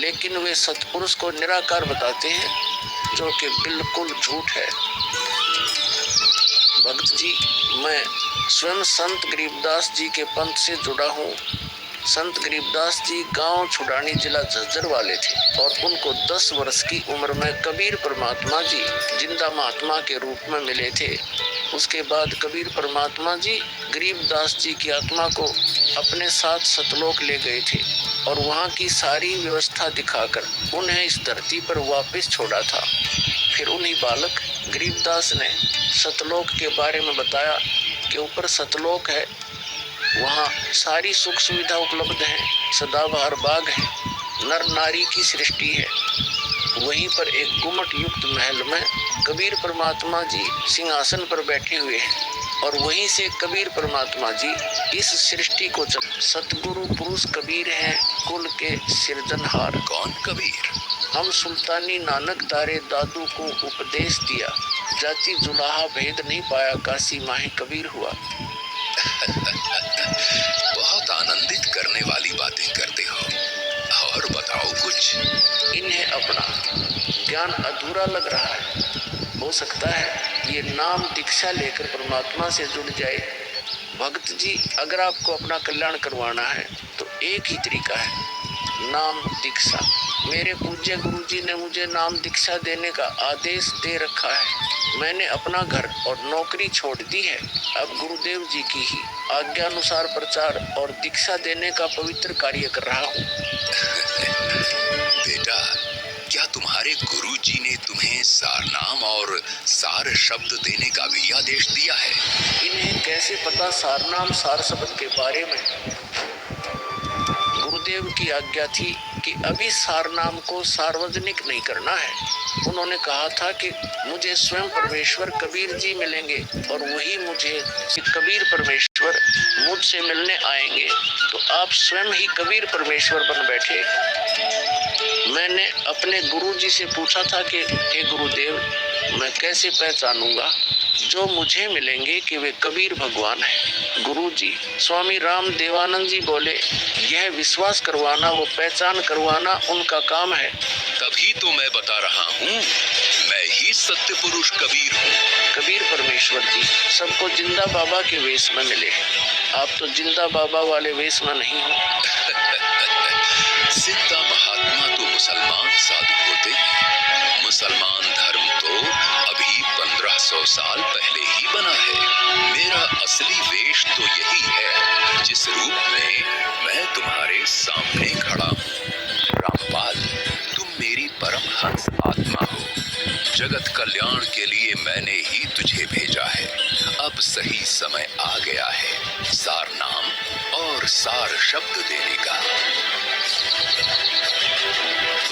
लेकिन वे सतपुरुष को निराकार बताते हैं, जो कि बिल्कुल झूठ है। भक्त जी, मैं स्वयं संत गरीबदास जी के पंथ से जुड़ा हूँ। संत गरीबदास जी गांव छुड़ानी, जिला झज्जर वाले थे और उनको 10 वर्ष की उम्र में कबीर परमात्मा जी जिंदा महात्मा के रूप में मिले थे। उसके बाद कबीर परमात्मा जी गरीबदास जी की आत्मा को अपने साथ सतलोक ले गए थे और वहाँ की सारी व्यवस्था दिखाकर उन्हें इस धरती पर वापस छोड़ा था। फिर उन्हीं बालक गरीबदास ने सतलोक के बारे में बताया कि ऊपर सतलोक है, वहाँ सारी सुख सुविधा उपलब्ध है, सदाबहार बाग है, नर नारी की सृष्टि है। वहीं पर एक गुम्मट युक्त महल में कबीर परमात्मा जी सिंहासन पर बैठे हुए हैं और वहीं से कबीर परमात्मा जी इस सृष्टि को सतगुरु पुरुष कबीर हैं, कुल के सिरजनहार। कौन कबीर? हम सुल्तानी नानक दारे दादू को उपदेश दिया, जाति जुलाहा भेद नहीं पाया, काशी माही कबीर हुआ। बहुत आनंदित करने वाली बातें करते हो, और बताओ कुछ। इन्हें अपना ज्ञान अधूरा लग रहा है, हो सकता है ये नाम दीक्षा लेकर परमात्मा से जुड़ जाए। भक्त जी, अगर आपको अपना कल्याण करवाना है तो एक ही तरीका है, नाम दीक्षा। मेरे पूज्य गुरु जी ने मुझे नाम दीक्षा देने का आदेश दे रखा है। मैंने अपना घर और नौकरी छोड़ दी है। अब गुरुदेव जी की ही आज्ञानुसार प्रचार और दीक्षा देने का पवित्र कार्य कर रहा हूँ। बेटा, क्या तुम्हारे गुरु जी ने तुम्हें सारनाम और सार शब्द देने का भी आदेश दिया है? इन्हें कैसे पता सारनाम सार शब्द के बारे में? गुरुदेव की आज्ञा थी कि अभी सारनाम को सार्वजनिक नहीं करना है। उन्होंने कहा था कि मुझे स्वयं परमेश्वर कबीर जी मिलेंगे और वही मुझे कबीर परमेश्वर मुझसे मिलने आएंगे, तो आप स्वयं ही कबीर परमेश्वर बन बैठे। मैंने अपने गुरु जी से पूछा था कि हे गुरुदेव, मैं कैसे पहचानूंगा जो मुझे मिलेंगे कि वे कबीर भगवान हैं? गुरु जी स्वामी राम देवानंद जी बोले, यह विश्वास करवाना, वो पहचान करवाना उनका काम है। तभी तो मैं बता रहा हूँ, मैं ही सत्य पुरुष कबीर हूँ। कबीर परमेश्वर जी सबको जिंदा बाबा के वेश में मिले, आप तो जिंदा बाबा वाले वेश में नहीं हो। जिंदा महात्मा तो मुसलमान साधु होते हैं। मुसलमान धर्म तो अभी 1500 साल पहले ही बना है। मेरा असली वेश तो यही है, जिस रूप में मैं तुम्हारे सामने खड़ा हूँ। रामपाल, तुम मेरी परमहंस आत्मा हो। जगत कल्याण के लिए मैंने ही तुझे भेजा है। अब सही समय आ गया है सार नाम और सार शब्द देने का।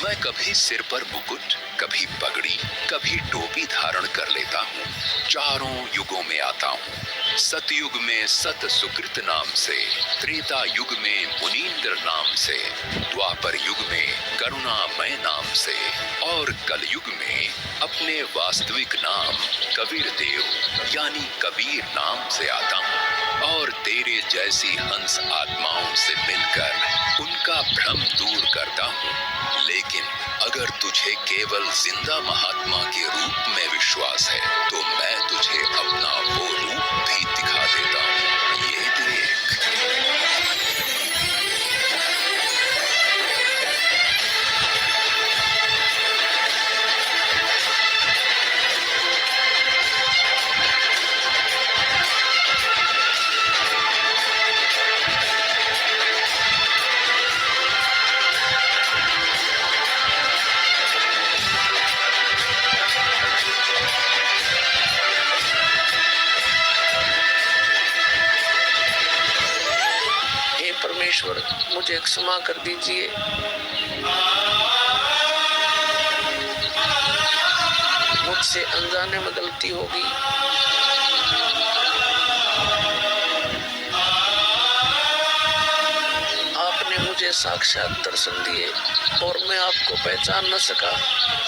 मैं कभी सिर पर मुकुट, कभी पगड़ी, कभी टोपी धारण कर लेता हूँ। चारों युगों में आता हूँ। सतयुग में सत सुकृत नाम से, त्रेता युग में मुनींद्र नाम से, द्वापर युग में करुणामय नाम से और कलयुग में अपने वास्तविक नाम कबीर देव यानी कबीर नाम से आता हूँ और तेरे जैसी हंस आत्माओं से मिलकर उनका भ्रम दूर करता हूँ। लेकिन अगर तुझे केवल जिंदा महात्मा के रूप में विश्वास है तो मैं तुझे अपना वो रूप भी दिखा देता हूँ। ये देख। परमेश्वर, मुझे क्षमा कर दीजिए। मुझसे अनजाने में गलती होगी। आपने मुझे साक्षात दर्शन दिए और मैं आपको पहचान न सका,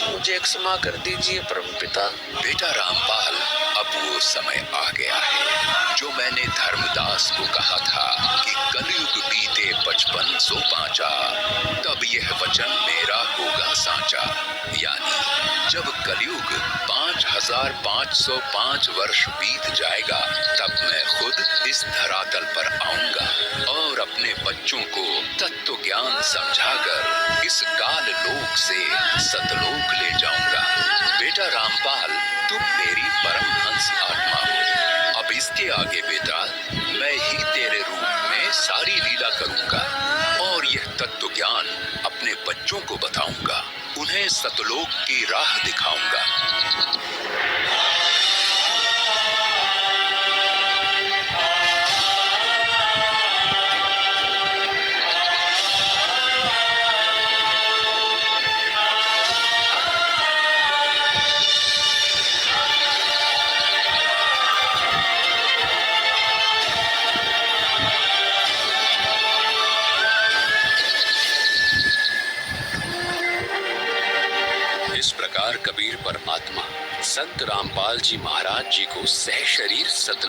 मुझे क्षमा कर दीजिए परमपिता। बेटा रामपाल, अब वो समय आ गया है जो मैंने धर्मदास को कहा था कि कलयुग बीते 55 पांचा, तब यह वचन मेरा होगा साचा। यानी जब कलयुग 5505 वर्ष बीत जाएगा, तब मैं खुद इस धरातल पर आऊंगा और अपने बच्चों को तत्व ज्ञान समझाकर इस काल लोक से सतलोक ले जाऊंगा। बेटा रामपाल, तुम मेरी परमहंस आत्मा हो। अब इसके आगे बेटा मैं ही तेरे रूप में सारी लीला करूंगा और यह तत्व ज्ञान अपने बच्चों को बताऊंगा, उन्हें सतलोक की राह दिखाऊंगा। इस प्रकार कबीर परमात्मा संत रामपाल जी महाराज जी को सह शरीर सत